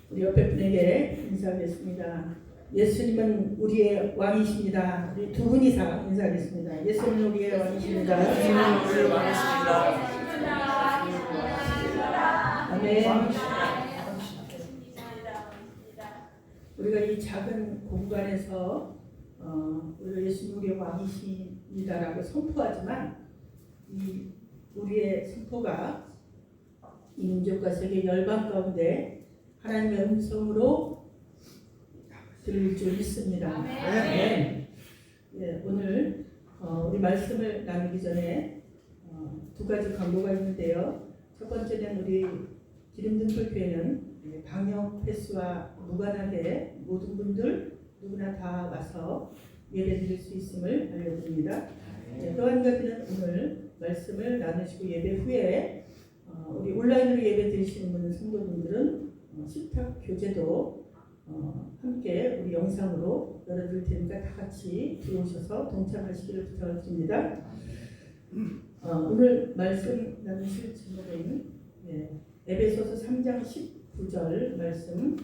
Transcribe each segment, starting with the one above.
우리 옆에 분에게 인사하겠습니다. 예수님은 우리의 왕이십니다. 우리 두 분 이상 인사하겠습니다. 예수님은 우리의 왕이십니다. 예수님은 우리의 왕이십니다. 아멘. 우리가 이 작은 공간에서 우리가 예수님 우리의 왕이십니다라고 선포하지만 이 우리의 선포가 이 민족과 세계 열방 가운데 하나님의 음성으로 들릴 줄 믿습니다. 아멘. 예, 오늘 우리 말씀을 나누기 전에 두 가지 광고가 있는데요. 첫 번째는 우리 기름등불교회는 방역 패스와 무관하게 모든 분들 누구나 다 와서 예배드릴 수 있음을 알려드립니다. 또 한 가지는 오늘 말씀을 나누시고 예배 후에 우리 온라인으로 예배 드리시는 분들 성도분들은 식탁 교제도 함께 우리 영상으로 열어드릴 테니까 다 같이 들어오셔서 동참하시기를 부탁을 드립니다. 오늘 말씀 나누실 제목은 에베소서 3장 19절 말씀을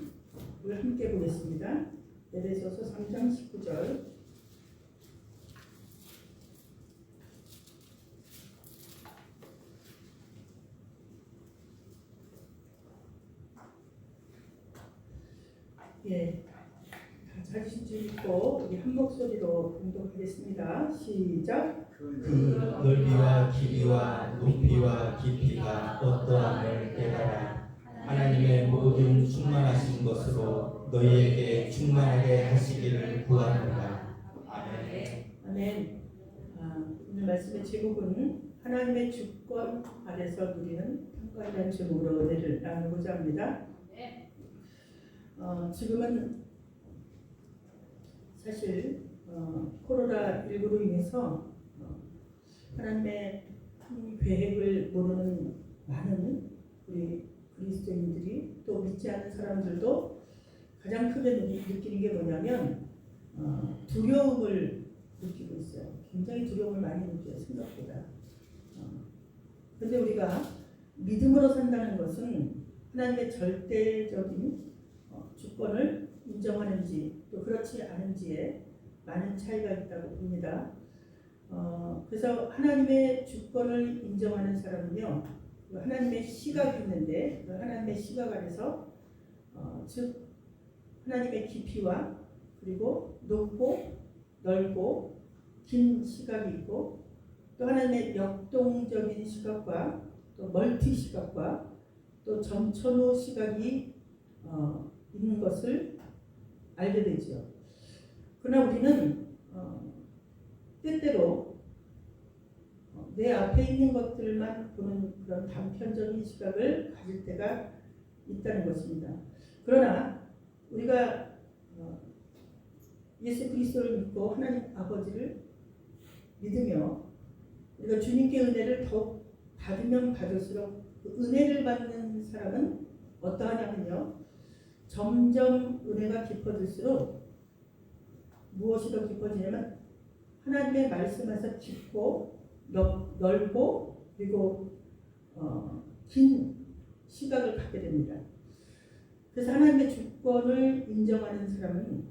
함께 보겠습니다. 에베소서 3장 19절. 예, 찾으신 줄 읽고 우리 한 목소리로 공독하겠습니다. 시작. 그 넓이와 길이와 높이와 깊이가 어떠함을 깨달아 하나님의 모든 충만하신 것으로 너희에게 충만하게 하시기를 구하노라. 아멘. 아멘. 오늘 말씀의 제목은 하나님의 주권 아래서 누리는 평강이라는 제목으로 은혜를 나누고자 합니다. 지금은 사실 코로나19로 인해서 하나님의 큰 계획을 모르는 많은 우리 그리스도인들이 또 믿지 않는 사람들도 가장 크게 느끼는 게 뭐냐면 두려움을 느끼고 있어요. 굉장히 두려움을 많이 느껴요. 생각보다. 그런데 우리가 믿음으로 산다는 것은 하나님의 절대적인 주권을 인정하는지 또 그렇지 않은지에 많은 차이가 있다고 봅니다. 그래서 하나님의 주권을 인정하는 사람은요, 하나님의 시각이 있는데 그 하나님의 시각 안에서 즉 하나님의 깊이와 그리고 높고 넓고 긴 시각이 있고 또 하나님의 역동적인 시각과 또 멀티 시각과 또 전천후 시각이 있는 것을 알게 되죠. 그러나 우리는 때때로 내 앞에 있는 것들만 보는 그런 단편적인 시각을 가질 때가 있다는 것입니다. 그러나 우리가 예수 그리스도를 믿고 하나님 아버지를 믿으며 우리가 주님께 은혜를 더욱 받으면 받을수록 그 은혜를 받는 사람은 어떠하냐면요, 점점 은혜가 깊어질수록 무엇이 더 깊어지냐면 하나님의 말씀 안에서 깊고 넓고 그리고 긴 시각을 갖게 됩니다. 그래서 하나님의 주권을 인정하는 사람은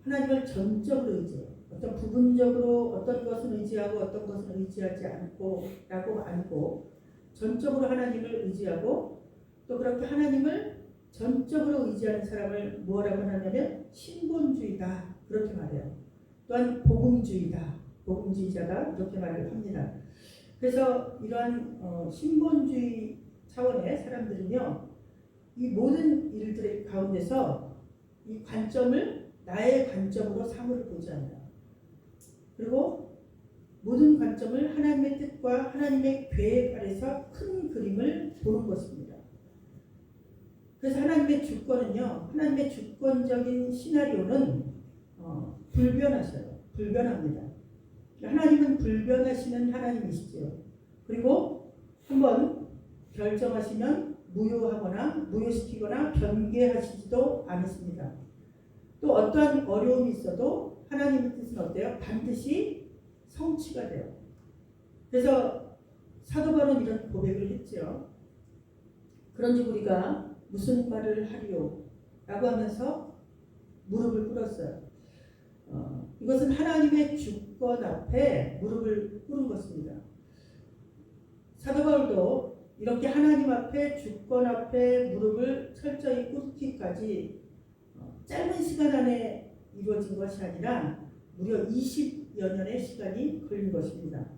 하나님을 전적으로 의지해요. 어떤 부분적으로 어떤 것은 의지하고 어떤 것은 의지하지 않고 라고 알고 전적으로 하나님을 의지하고 또 그렇게 하나님을 전적으로 의지하는 사람을 뭐라고 하냐면 신본주의다 그렇게 말해요. 또한 복음주의다, 복음주의자다 이렇게 말을 합니다. 그래서 이러한 신본주의 차원의 사람들은요, 이 모든 일들의 가운데서 이 관점을 나의 관점으로 사물을 보지 않아요. 그리고 모든 관점을 하나님의 뜻과 하나님의 계획 아래서 큰 그림을 보는 것입니다. 그래서 하나님의 주권은요, 하나님의 주권적인 시나리오는 불변하셔요. 불변합니다. 하나님은 불변하시는 하나님이시죠. 그리고 한번 결정하시면 무효하거나 무효시키거나 변개하시지도 않으십니다. 또 어떠한 어려움이 있어도 하나님의 뜻은 어때요? 반드시 성취가 돼요. 그래서 사도 바울은 이런 고백을 했죠. 그런즉 우리가 무슨 말을 하리요? 라고 하면서 무릎을 꿇었어요. 이것은 하나님의 주권 앞에 무릎을 꿇은 것입니다. 사도 바울도 이렇게 하나님 앞에 주권 앞에 무릎을 철저히 꿇기까지 짧은 시간 안에 이루어진 것이 아니라 무려 20여 년의 시간이 걸린 것입니다.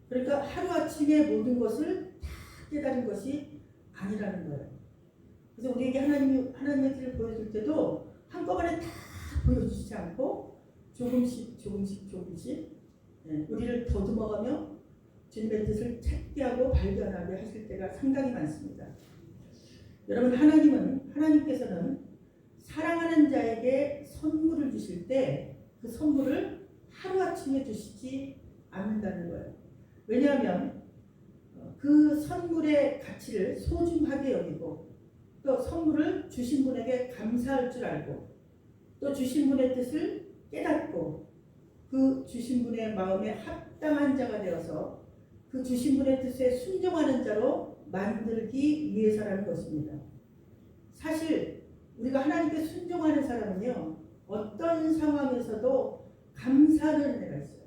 그러니까 하루아침에 모든 것을 다 깨달은 것이 아니라는 거예요. 그래서 우리에게 하나님의 길을 보여줄 때도 한꺼번에 다 보여주지 않고 조금씩 우리를 더듬어가며 주님의 뜻을 찾게 하고 발견하게 하실 때가 상당히 많습니다. 여러분, 하나님께서는 사랑하는 자에게 선물을 주실 때 그 선물을 하루아침에 주시지 않는다는 거예요. 왜냐하면 그 선물의 가치를 소중하게 여기고 또 선물을 주신 분에게 감사할 줄 알고 또 주신 분의 뜻을 깨닫고 그 주신 분의 마음에 합당한 자가 되어서 그 주신 분의 뜻에 순종하는 자로 만들기 위해서라는 것입니다. 사실 우리가 하나님께 순종하는 사람은요, 어떤 상황에서도 감사하는 은혜가 있어요.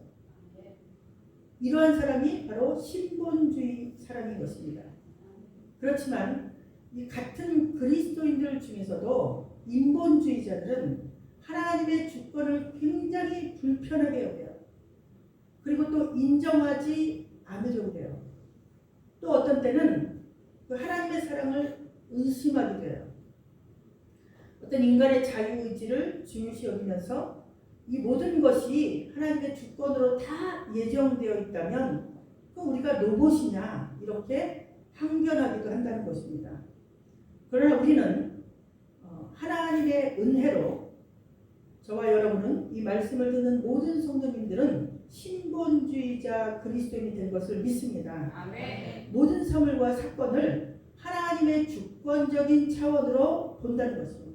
이러한 사람이 바로 신본주의 사람인 것입니다. 그렇지만 이 같은 그리스도인들 중에서도 인본주의자들은 하나님의 주권을 굉장히 불편하게 여겨요. 그리고 또 인정하지 않으려고 해요. 또 어떤 때는 그 하나님의 사랑을 의심하기도 해요. 어떤 인간의 자유의지를 중요시 여기면서 이 모든 것이 하나님의 주권으로 다 예정되어 있다면 그럼 우리가 로봇이냐 이렇게 항변하기도 한다는 것입니다. 그러나 우리는 하나님의 은혜로 저와 여러분은 이 말씀을 듣는 모든 성도님들은 신본주의자 그리스도인이 된 것을 믿습니다. 아멘. 모든 사물과 사건을 하나님의 주권적인 차원으로 본다는 것입니다.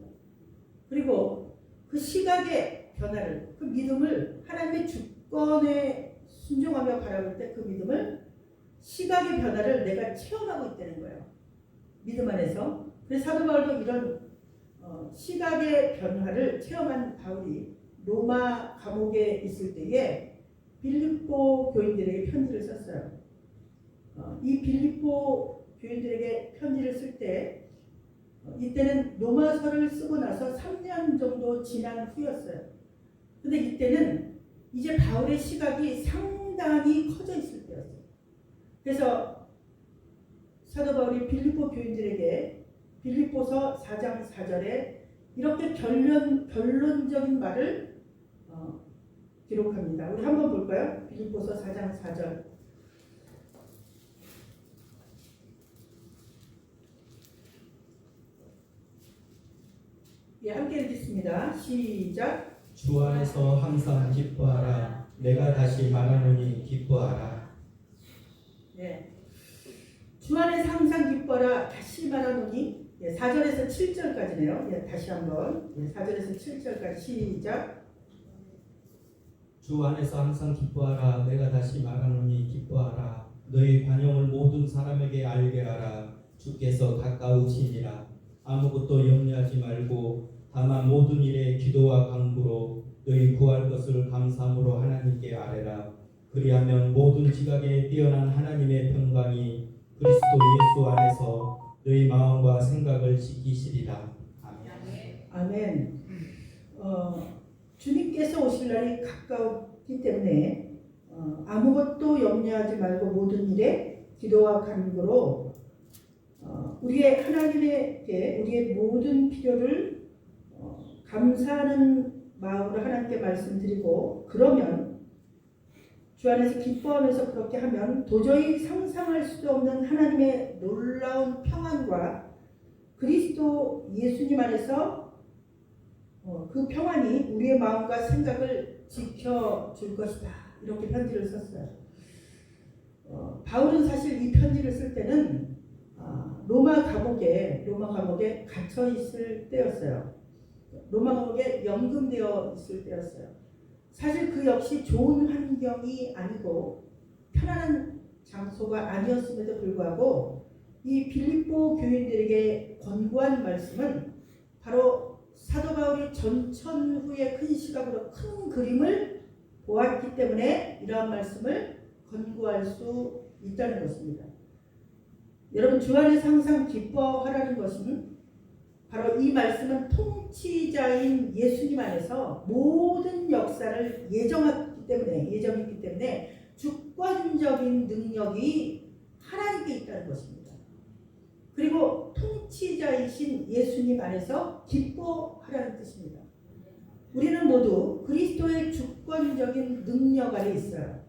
그리고 그 시각의 변화를, 그 믿음을 하나님의 주권에 순종하며 바라볼 때 그 믿음을 시각의 변화를 내가 체험하고 있다는 거예요. 믿음 안에서. 그래서 사도 바울도 이런 시각의 변화를 체험한 바울이 로마 감옥에 있을 때에 빌립보 교인들에게 편지를 썼어요. 이 빌립보 교인들에게 편지를 쓸 때 이때는 로마서를 쓰고 나서 3년 정도 지난 후였어요. 근데 이때는 이제 바울의 시각이 상당히 커져 있을 때였어요. 그래서 사도 바울이 빌립보 교인들에게 빌립보서 4장 4절에 이렇게 결론적인 말을 기록합니다. 우리 한번 볼까요? 빌립보서 4장 4절. 예, 함께 읽겠습니다. 시작. 주 안에서 항상 기뻐하라. 내가 다시 말하노니 기뻐하라. 예. 주 안에서 항상 기뻐하라. 다시 말하노니 4절에서 7절까지네요. 예, 다시 한번 4절에서 7절까지 시작. 주 안에서 항상 기뻐하라. 내가 다시 말하노니 기뻐하라. 너희 관용을 모든 사람에게 알게 하라. 주께서 가까우시니라. 아무것도 염려하지 말고 다만 모든 일에 기도와 간구로 너희 구할 것을 감사함으로 하나님께 아뢰라. 그리하면 모든 지각에 뛰어난 하나님의 평강이 그리스도 예수 안에서 너희 마음과 생각을 지키시리라. 아멘. 아멘. 주님께서 오실 날이 가까웠기 때문에 아무것도 염려하지 말고 모든 일에 기도와 간구로 우리의 하나님에게 우리의 모든 필요를 감사하는 마음으로 하나님께 말씀드리고 그러면 주 안에서 기뻐하면서 그렇게 하면 도저히 상상할 수도 없는 하나님의 놀라운 평안과 그리스도 예수님 안에서 그 평안이 우리의 마음과 생각을 지켜줄 것이다. 이렇게 편지를 썼어요. 바울은 사실 이 편지를 쓸 때는 로마 감옥에 갇혀 있을 때였어요. 로마 감옥에 연금되어 있을 때였어요. 사실 그 역시 좋은 환경이 아니고 편안한 장소가 아니었음에도 불구하고 이 빌립보 교인들에게 권고한 말씀은 바로 사도 바울이 전천 후의 큰 시각으로 큰 그림을 보았기 때문에 이러한 말씀을 권고할 수 있다는 것입니다. 여러분, 주 안에서 항상 기뻐하라는 것은 바로 이 말씀은 통치자인 예수님 안에서 모든 역사를 예정했기 때문에 주권적인 능력이 하나님께 있다는 것입니다. 그리고 통치자이신 예수님 안에서 기뻐하라는 뜻입니다. 우리는 모두 그리스도의 주권적인 능력 아래 있어요.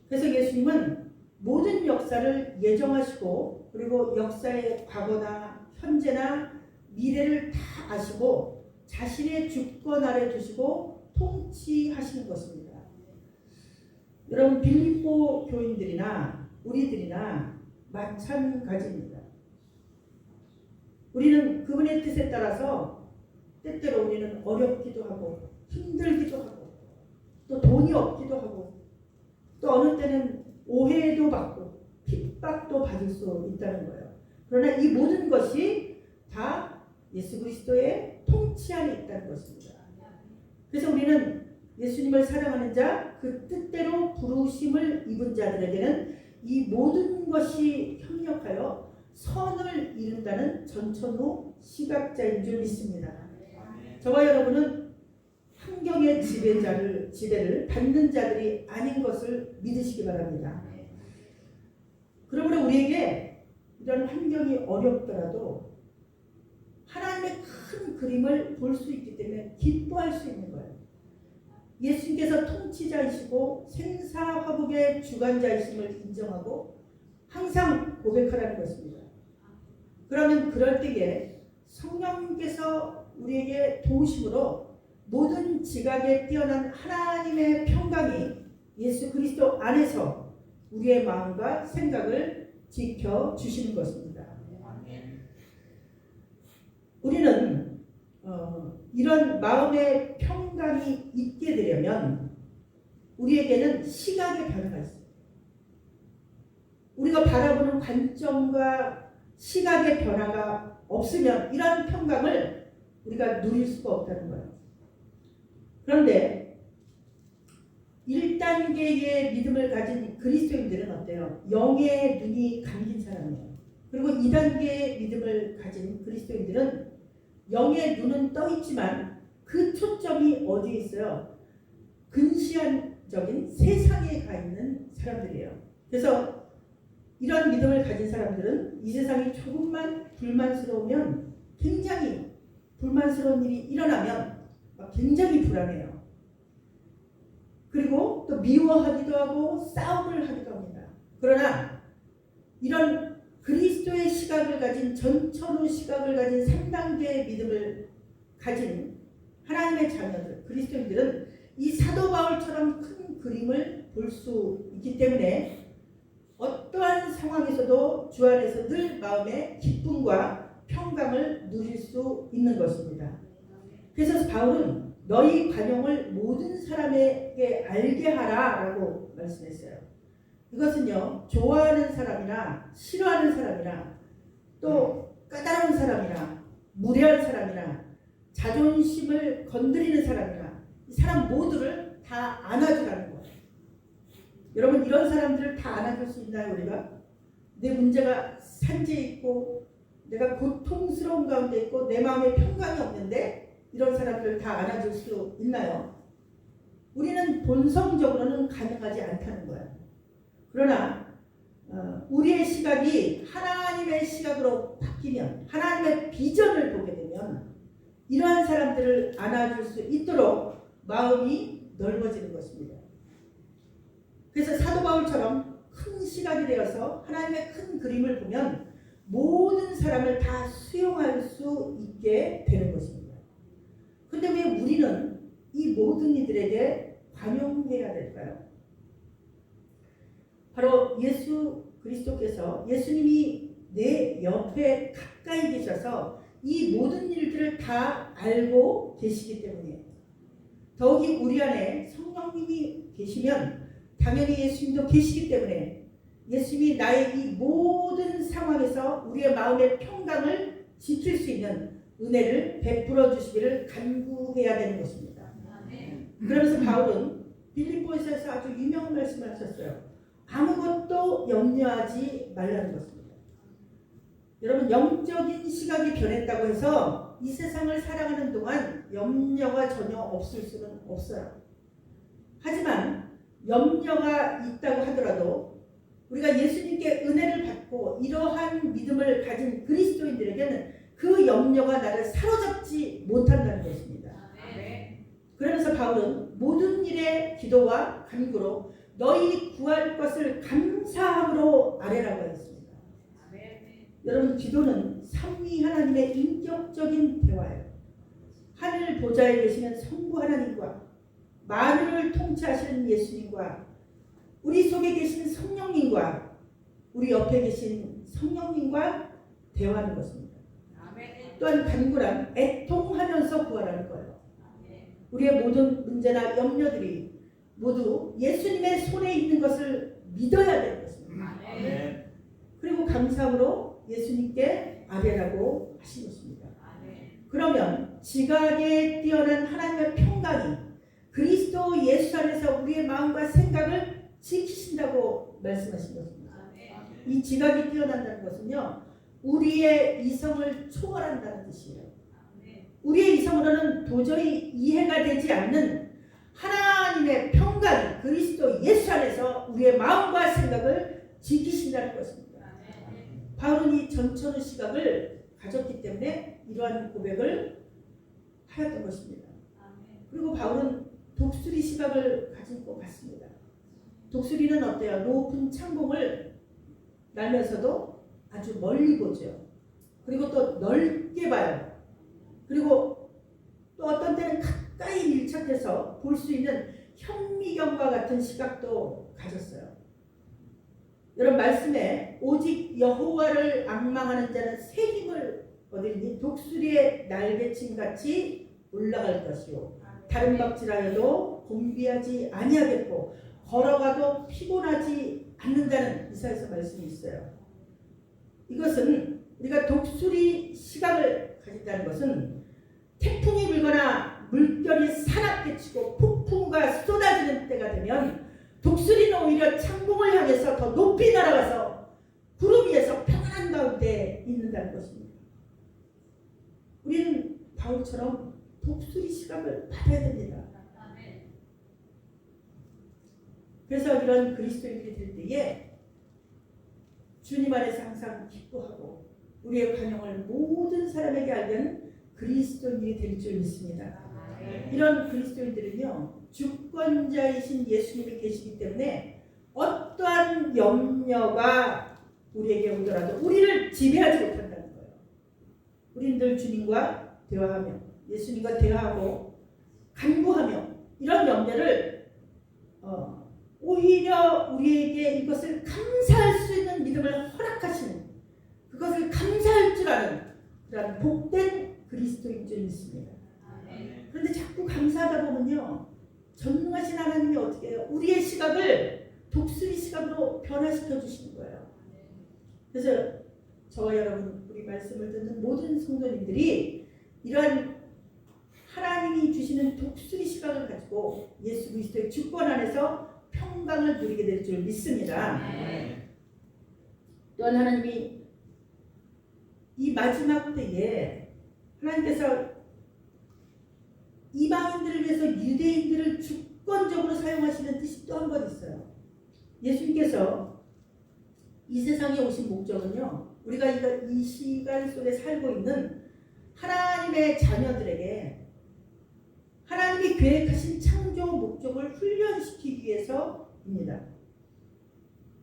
그래서 예수님은 모든 역사를 예정하시고 그리고 역사의 과거나 현재나 미래를 다 아시고 자신의 주권 아래 두시고 통치하시는 것입니다. 여러분, 빌립보 교인들이나 우리들이나 마찬가지입니다. 우리는 그분의 뜻에 따라서 때때로 우리는 어렵기도 하고 힘들기도 하고 또 돈이 없기도 하고 또 어느 때는 오해도 받고 핍박도 받을 수 있다는 거예요. 그러나 이 모든 것이 다 예수 그리스도의 통치 안에 있다는 것입니다. 그래서 우리는 예수님을 사랑하는 자, 그 뜻대로 부르심을 입은 자들에게는 이 모든 것이 협력하여 선을 이룬다는 전천후 시각자인 줄 믿습니다. 저와 여러분은 환경의 지배를 받는 자들이 아닌 것을 믿으시기 바랍니다. 그러므로 우리에게 이런 환경이 어렵더라도 하나님의 큰 그림을 볼 수 있기 때문에 기뻐할 수 있는 거예요. 예수님께서 통치자이시고 생사화복의 주관자이심을 인정하고 항상 고백하라는 것입니다. 그러면 그럴 때에 성령님께서 우리에게 도우심으로 모든 지각에 뛰어난 하나님의 평강이 예수 그리스도 안에서 우리의 마음과 생각을 지켜주시는 것입니다. 우리는 이런 마음의 평강이 있게 되려면 우리에게는 시각의 변화가 있어요. 우리가 바라보는 관점과 시각의 변화가 없으면 이런 평강을 우리가 누릴 수가 없다는 거예요. 그런데 1단계의 믿음을 가진 그리스도인들은 어때요? 영의 눈이 감긴 사람이에요. 그리고 2단계의 믿음을 가진 그리스도인들은 영의 눈은 떠 있지만 그 초점이 어디에 있어요? 근시안적인 세상에 가 있는 사람들이에요. 그래서 이런 믿음을 가진 사람들은 이 세상이 조금만 불만스러우면 굉장히 불만스러운 일이 일어나면 굉장히 불안해요. 그리고 또 미워하기도 하고 싸움을 하기도 합니다. 그러나 이런 그리스도의 시각을 가진 전천후 시각을 가진 3단계의 믿음을 가진 하나님의 자녀들, 그리스도인들은 이 사도 바울처럼 큰 그림을 볼 수 있기 때문에 어떠한 상황에서도 주 안에서 늘 마음의 기쁨과 평강을 누릴 수 있는 것입니다. 그래서 바울은 너희 관용을 모든 사람에게 알게 하라 라고 말씀했어요. 이것은요, 좋아하는 사람이나 싫어하는 사람이나 또 까다로운 사람이나 무례한 사람이나 자존심을 건드리는 사람이나 이 사람 모두를 다 안아주라는 거예요. 여러분, 이런 사람들을 다 안아줄 수 있나요? 우리가? 내 문제가 산재에 있고 내가 고통스러운 가운데 있고 내 마음에 평강이 없는데 이런 사람들을 다 안아줄 수 있나요? 우리는 본성적으로는 가능하지 않다는 거예요. 그러나 우리의 시각이 하나님의 시각으로 바뀌면, 하나님의 비전을 보게 되면 이러한 사람들을 안아줄 수 있도록 마음이 넓어지는 것입니다. 그래서 사도 바울처럼 큰 시각이 되어서 하나님의 큰 그림을 보면 모든 사람을 다 수용할 수 있게 되는 것입니다. 그런데 왜 우리는 이 모든 이들에게 관용해야 될까요? 바로 예수 그리스도께서, 예수님이 내 옆에 가까이 계셔서 이 모든 일들을 다 알고 계시기 때문이에요. 더욱이 우리 안에 성령님이 계시면 당연히 예수님도 계시기 때문에 예수님이 나의 이 모든 상황에서 우리의 마음의 평강을 지킬 수 있는 은혜를 베풀어 주시기를 간구해야 되는 것입니다. 그러면서 바울은 빌립보에서 아주 유명한 말씀을 하셨어요. 아무것도 염려하지 말라는 것입니다. 여러분, 영적인 시각이 변했다고 해서 이 세상을 살아가는 동안 염려가 전혀 없을 수는 없어요. 하지만 염려가 있다고 하더라도 우리가 예수님께 은혜를 받고 이러한 믿음을 가진 그리스도인들에게는 그 염려가 나를 사로잡지 못한다는 것입니다. 그러면서 바울은 모든 일에 기도와 간구로 너희 구할 것을 감사함으로 아뢰라고 했습니다. 여러분, 기도는 삼위 하나님의 인격적인 대화예요. 하늘 보좌에 계시는 성부 하나님과 만유를 통치하시는 예수님과 우리 속에 계신 성령님과 우리 옆에 계신 성령님과 대화하는 것입니다. 또한 간구란 애통하면서 구하라는 거예요. 우리의 모든 문제나 염려들이 모두 예수님의 손에 있는 것을 믿어야 되는 것입니다. 그리고 감사함으로 예수님께 아뢰라고 하신 것입니다. 그러면 지각에 뛰어난 하나님의 평강이 그리스도 예수 안에서 우리의 마음과 생각을 지키신다고 말씀하신 것입니다. 이 지각이 뛰어난다는 것은요, 우리의 이성을 초월한다는 뜻이에요. 우리의 이성으로는 도저히 이해가 되지 않는 하나님의 평강이 그리스도 예수 안에서 우리의 마음과 생각을 지키신다는 것입니다. 바울은 이 전천후 시각을 가졌기 때문에 이러한 고백을 하였던 것입니다. 그리고 바울은 독수리 시각을 가진 것 같습니다. 독수리는 어때요? 높은 창공을 날면서도 아주 멀리 보죠. 그리고 또 넓게 봐요. 그리고 또 어떤 때는 가까이 밀착해서 볼 수 있는 현미경과 같은 시각도 가졌어요. 여러분, 말씀에 오직 여호와를 앙망하는 자는 새 힘을 얻으니 독수리의 날개침 같이 올라갈 것이요 다른 박질하여도 곤비하지 아니하겠고 걸어가도 피곤하지 않는다는 이사야서 말씀이 있어요. 이것은 우리가 독수리 시각을 가진다는 것은 태풍이 불거나 물결이 사납게 치고 폭풍과 쏟아지는 때가 되면 독수리는 오히려 창공을 향해서 더 높이 날아가서 구름 위에서 평안한 가운데 있는다는 것입니다. 우리는 바울처럼 독수리 시각을 받아야 됩니다. 그래서 이런 그리스도인들이 될 때에 주님 안에서 항상 기뻐하고 우리의 관용을 모든 사람에게 알리는 그리스도인이 될 줄 믿습니다. 이런 그리스도인들은요, 주권자이신 예수님이 계시기 때문에 어떠한 염려가 우리에게 오더라도 우리를 지배하지 못한다는 거예요. 우리는 늘 주님과 대화하며 예수님과 대화하고 간구하며 이런 염려를 오히려 우리에게 이것을 감사할 수 있는 믿음을 허락하시는, 그것을 감사할 줄 아는 그런 복된 그리스도인 줄 믿습니다. 그런데 자꾸 감사하다 보면요, 전능하신 하나님이 어떻게 해요? 우리의 시각을 독수리 시각으로 변화시켜 주시는 거예요. 그래서 저와 여러분, 우리 말씀을 듣는 모든 성도님들이 이러한 하나님이 주시는 독수리 시각을 가지고 예수 그리스도의 주권 안에서 평강을 누리게 될 줄 믿습니다. 또한 하나님이 이 마지막 때에 하나님께서 이방인들을 위해서 유대인들을 주권적으로 사용하시는 뜻이 또 한 번 있어요. 예수님께서 이 세상에 오신 목적은요, 우리가 이 시간 속에 살고 있는 하나님의 자녀들에게 하나님이 계획하신 창조 목적을 훈련시키기 위해서입니다.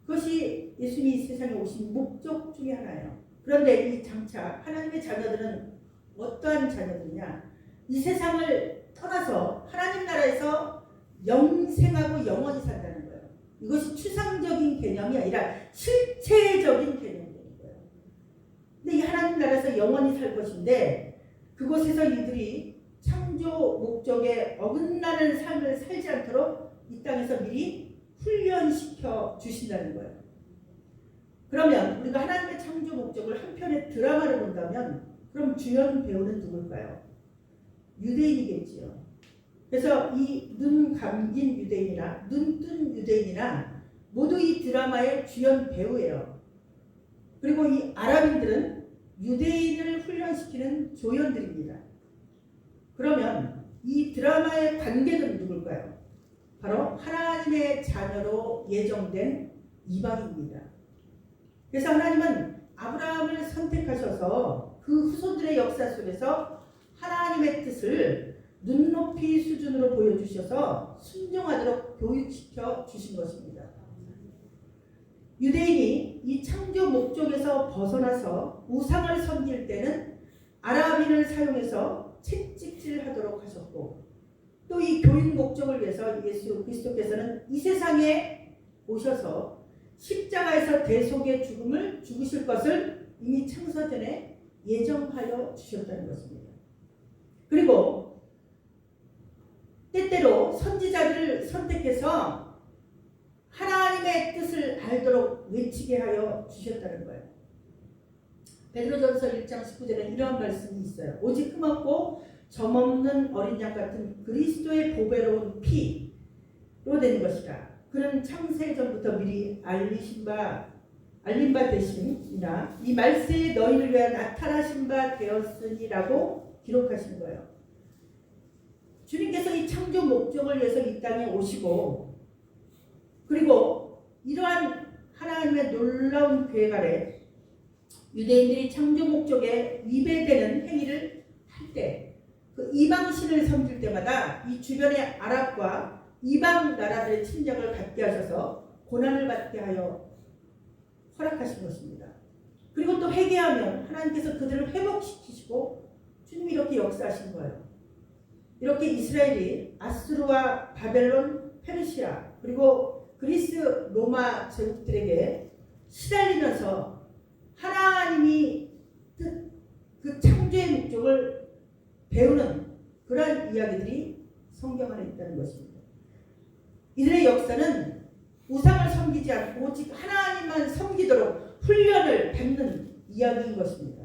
그것이 예수님이 이 세상에 오신 목적 중에 하나예요. 그런데 이 장차 하나님의 자녀들은 어떠한 자녀들이냐? 이 세상을 떠나서 하나님 나라에서 영생하고 영원히 산다는 거예요. 이것이 추상적인 개념이 아니라 실체적인 개념인 거예요. 근데 이 하나님 나라에서 영원히 살 것인데 그곳에서 이들이 창조 목적에 어긋나는 삶을 살지 않도록 이 땅에서 미리 훈련시켜 주신다는 거예요. 그러면 우리가 하나님의 창조 목적을 한편의 드라마로 본다면 그럼 주연 배우는 누굴까요? 유대인이겠지요. 그래서 이 눈 감긴 유대인이나 눈 뜬 유대인이나 모두 이 드라마의 주연 배우예요. 그리고 이 아랍인들은 유대인을 훈련시키는 조연들입니다. 그러면 이 드라마의 관객은 누굴까요? 바로 하나님의 자녀로 예정된 이방인입니다. 그래서 하나님은 아브라함을 선택하셔서 그 후손들의 역사 속에서 하나님의 뜻을 눈높이 수준으로 보여주셔서 순종하도록 교육시켜 주신 것입니다. 유대인이 이 창조 목적에서 벗어나서 우상을 섬길 때는 아랍인을 사용해서 채찍질하도록 하셨고, 또 이 교육 목적을 위해서 예수 그리스도께서는 이 세상에 오셔서 십자가에서 대속의 죽음을 죽으실 것을 이미 창세전에 예정하여 주셨다는 것입니다. 그리고 때때로 선지자들을 선택해서 하나님의 뜻을 알도록 외치게 하여 주셨다는 거예요. 베드로전서 1장 19절에 이러한 말씀이 있어요. 오직 흠없고 점없는 어린 양 같은 그리스도의 보배로운 피로 된 것이라. 그는 창세전부터 미리 알린 바 되심이나 이 말세에 너희를 위하여 나타나신 바 되었으니라고 기록하신 거예요. 주님께서 이 창조 목적을 위해서 이 땅에 오시고, 그리고 이러한 하나님의 놀라운 계획 아래 유대인들이 창조 목적에 위배되는 행위를 할 때, 그 이방신을 섬길 때마다 이 주변의 아랍과 이방 나라들의 침략을 받게 하셔서 고난을 받게 하여 허락하신 것입니다. 그리고 또 회개하면 하나님께서 그들을 회복시키시고 주님이 이렇게 역사하신 거예요. 이렇게 이스라엘이 아수르와 바벨론, 페르시아 그리고 그리스, 로마 제국들에게 시달리면서 하나님이 그 창조의 목적을 배우는 그러한 이야기들이 성경 안에 있다는 것입니다. 이들의 역사는 우상을 섬기지 않고 오직 하나님만 섬기도록 훈련을 받는 이야기인 것입니다.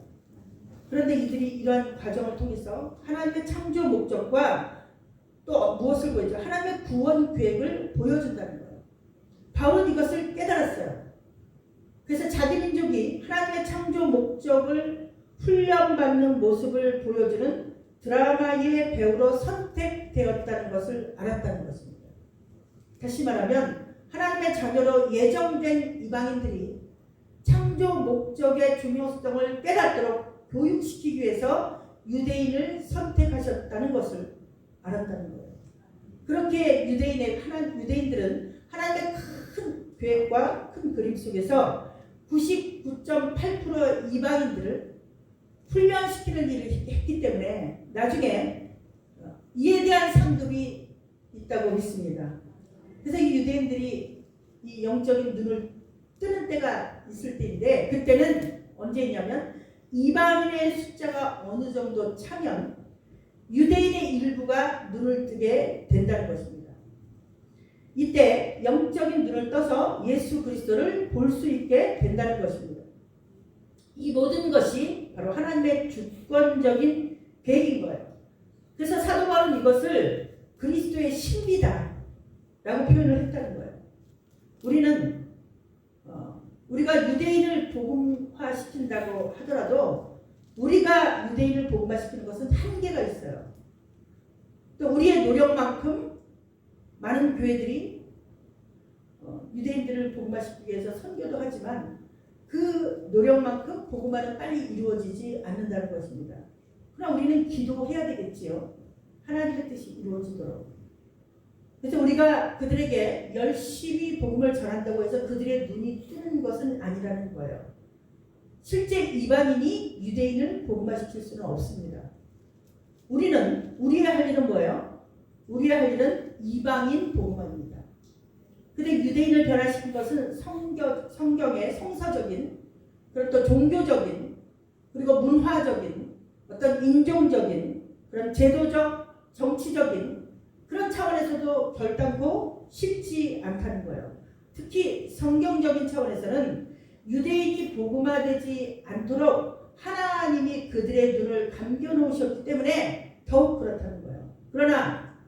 그런데 이들이 이러한 과정을 통해서 하나님의 창조 목적과 또 무엇을 보여줘? 하나님의 구원 계획을 보여준다는 거예요. 바울은 이것을 깨달았어요. 그래서 자기 민족이 하나님의 창조 목적을 훈련받는 모습을 보여주는 드라마의 배우로 선택되었다는 것을 알았다는 것입니다. 다시 말하면 하나님의 자녀로 예정된 이방인들이 창조 목적의 중요성을 깨닫도록 교육시키기 위해서 유대인을 선택하셨다는 것을 알았다는 거예요. 그렇게 유대인들은 하나님의 큰 계획과 큰 그림 속에서 99.8% 이방인들을 훈련시키는 일을 했기 때문에 나중에 이에 대한 상급이 있다고 믿습니다. 그래서 이 유대인들이 이 영적인 눈을 뜨는 때가 있을 때인데, 그때는 언제냐면 이방인의 숫자가 어느 정도 차면 유대인의 일부가 눈을 뜨게 된다는 것입니다. 이때 영적인 눈을 떠서 예수 그리스도를 볼 수 있게 된다는 것입니다. 이 모든 것이 바로 하나님의 주권적인 계획인 거예요. 그래서 사도 바울은 이것을 그리스도의 신비다 라고 표현을 했다는 거예요. 우리가 유대인을 복음화시킨다고 하더라도 우리가 유대인을 복음화시키는 것은 한계가 있어요. 또 우리의 노력만큼 많은 교회들이 유대인들을 복음화시키기 위해서 선교도 하지만 그 노력만큼 복음화는 빨리 이루어지지 않는다는 것입니다. 그럼 우리는 기도해야 되겠지요. 하나님의 뜻이 이루어지도록. 그래서 우리가 그들에게 열심히 복음을 전한다고 해서 그들의 눈이 뜨는 것은 아니라는 거예요. 실제 이방인이 유대인을 복음화시킬 수는 없습니다. 우리의 할 일은 뭐예요? 우리의 할 일은 이방인 복음화입니다. 근데 유대인을 변화시킨 것은 성경의 성서적인, 그리고 또 종교적인, 그리고 문화적인, 어떤 인종적인, 그런 제도적, 정치적인 그런 차원에서도 결단코 쉽지 않다는 거예요. 특히 성경적인 차원에서는 유대인이 복음화되지 않도록 하나님이 그들의 눈을 감겨놓으셨기 때문에 더욱 그렇다는 거예요. 그러나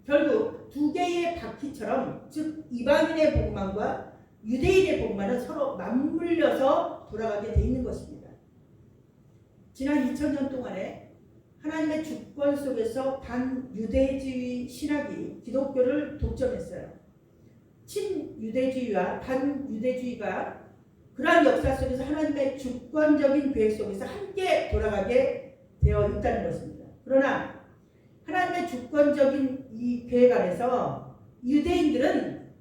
결국 두 개의 바퀴처럼, 즉 이방인의 복음화와 유대인의 복음화는 서로 맞물려서 돌아가게 돼 있는 것입니다. 지난 2000년 동안에 하나님의 주권 속에서 반유대주의 신학이 기독교를 독점했어요. 친유대주의와 반유대주의가 그러한 역사 속에서 하나님의 주권적인 계획 속에서 함께 돌아가게 되어 있다는 것입니다. 그러나 하나님의 주권적인 이 계획 안에서 유대인들은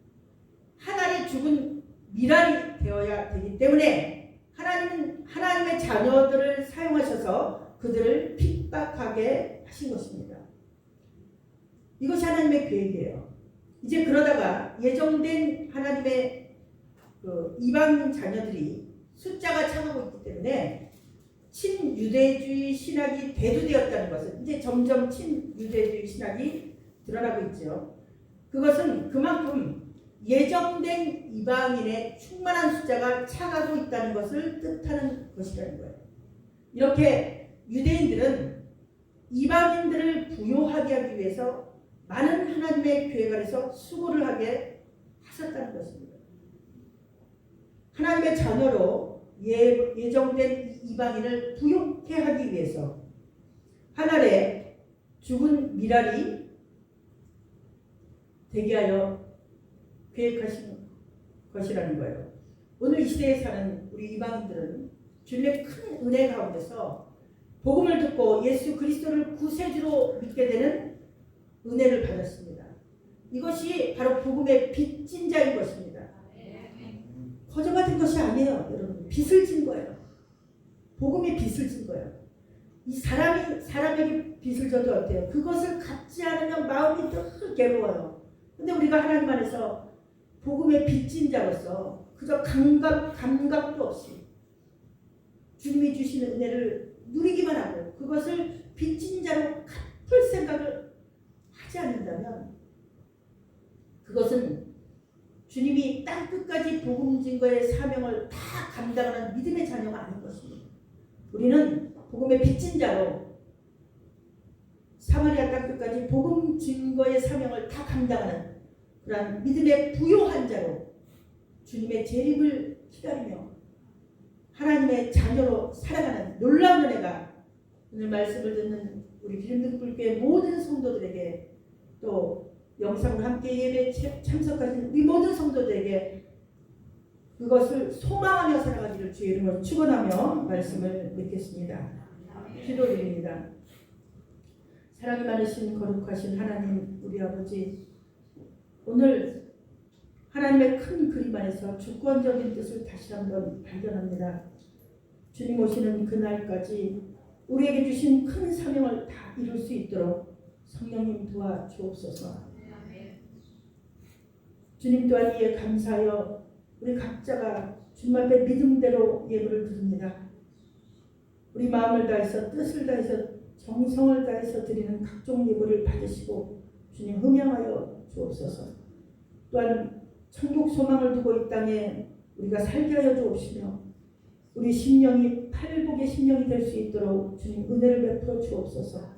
하나님의 죽은 미랄이 되어야 되기 때문에 하나님은 하나님의 자녀들을 사용하셔서 그들을 핍박하게 하신 것입니다. 이것이 하나님의 계획이에요. 이제 그러다가 예정된 하나님의 이방 자녀들이 숫자가 차가고 있기 때문에 친유대주의 신학이 대두되었다는 것은 이제 점점 친유대주의 신학이 드러나고 있죠. 그것은 그만큼 예정된 이방인의 충만한 숫자가 차가고 있다는 것을 뜻하는 것이라는 거예요. 이렇게 유대인들은 이방인들을 부요하게 하기 위해서 많은 하나님의 계획 아래서 수고를 하게 하셨다는 것입니다. 하나님의 자녀로 예정된 이방인을 부요케 하기 위해서 하늘에 죽은 미랄이 되게 하여 계획하신 것이라는 거예요. 오늘 이 시대에 사는 우리 이방인들은 주님의 큰 은혜 가운데서 복음을 듣고 예수 그리스도를 구세주로 믿게 되는 은혜를 받았습니다. 이것이 바로 복음의 빚진 자인 것입니다. 거저받은 것이 아니에요, 여러분. 빚을 진 거예요. 복음의 빚을 진 거예요. 이 사람에게 빚을 져도 어때요? 그것을 갚지 않으면 마음이 늘 괴로워요. 근데 우리가 하나님 안에서 복음의 빚진 자로서 그저 감각도 없이 주님이 주시는 은혜를 누리기만 하고 그것을 빚진 자로 갚을 생각을 하지 않는다면 그것은 주님이 땅 끝까지 복음 증거의 사명을 다 감당하는 믿음의 자녀가 아닌 것입니다. 우리는 복음의 빚진 자로 사마리아 땅 끝까지 복음 증거의 사명을 다 감당하는 그런 믿음의 부요한 자로 주님의 재림을 기다리며 하나님의 자녀로 살아가는 놀라운 은혜가 오늘 말씀을 듣는 우리 기름등불교회 모든 성도들에게 또 영상으로 함께 예배에 참석하신 우리 모든 성도들에게 그것을 소망하며 살아가기를 주의 이름으로 축원하며 말씀을 맺겠습니다. 기도드립니다. 사랑이 많으신 거룩하신 하나님 우리 아버지, 오늘 하나님의 큰 그림 안에서 주권적인 뜻을 다시 한번 발견합니다. 주님 오시는 그날까지 우리에게 주신 큰 사명을 다 이룰 수 있도록 성령님 도와주옵소서. 주님 또한 이에 감사하여 우리 각자가 주님 앞에 믿음대로 예물을 드립니다. 우리 마음을 다해서 뜻을 다해서 정성을 다해서 드리는 각종 예물을 받으시고 주님 흠양하여 주옵소서. 또한 천국 소망을 두고 이 땅에 우리가 살게 하여 주옵시며 우리 심령이 팔복의 심령이 될 수 있도록 주님 은혜를 베풀어 주옵소서.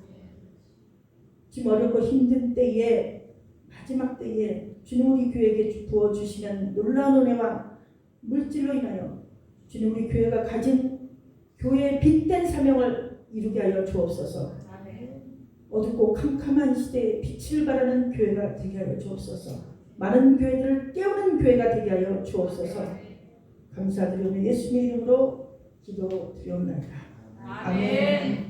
지금 어렵고 힘든 때에 마지막 때에 주님 우리 교회에게 부어주시는 놀라운 은혜와 물질로 인하여 주님 우리 교회가 가진 교회의 빛된 사명을 이루게 하여 주옵소서. 어둡고 캄캄한 시대에 빛을 발하는 교회가 되게 하여 주옵소서. 많은 교회들을 깨우는 교회가 되게 하여 주옵소서. 감사드리며 예수님의 이름으로 기도드리옵나이다. 아멘.